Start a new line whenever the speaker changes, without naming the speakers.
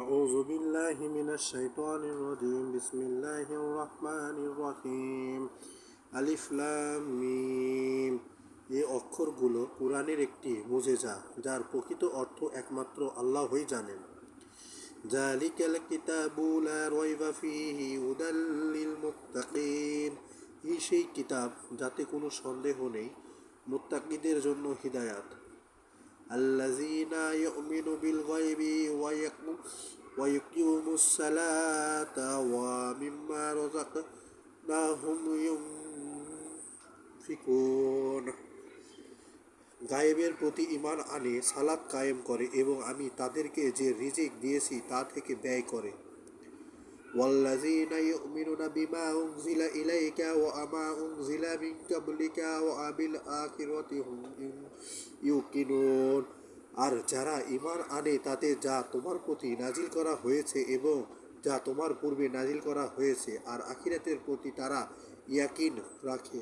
أعوذ بالله من الشيطان الرجيم بسم الله الرحمن الرحيم আলিফ লাম মিম। এই অক্ষরগুলো কুরআনের একটি মুজেজা, যার প্রকৃত অর্থ একমাত্র আল্লাহই জানেন। জালিকাল কিতাবু লা রাইবা ফীহি হুদাল লিল মুত্তাকিন। এই সেই কিতাব যাতে কোনো সন্দেহ নেই, মুত্তাকিদের জন্য হিদায়াত। আল্লাযীনা ইউমিনু বিল গায়বি ওয়া ইয়াকিমুস সালাতা ওয়া মিম্মা রাযাকনাহুম ইউনফিকুন। গায়েবের প্রতি ঈমান আনে, সালাত কায়েম করে এবং আমি তাদেরকে যে রিজিক দিয়েছি তা থেকে ব্যয় করে। ওয়াল্লাযীনা ইউমিনুনা বিমা উনজিলা ইলাইকা ওয়া মা উনজিলা মিন ক্বাবলিকা ওয়া বিল আখিরাতি হুম ইউকিনুন। আর যারা ঈমান আনে তাতে যা তোমার প্রতি নাজিল করা হয়েছে এবং যা তোমার পূর্বে নাজিল করা হয়েছে, আর আখিরাতের প্রতি তারা ইয়াকিন রাখে।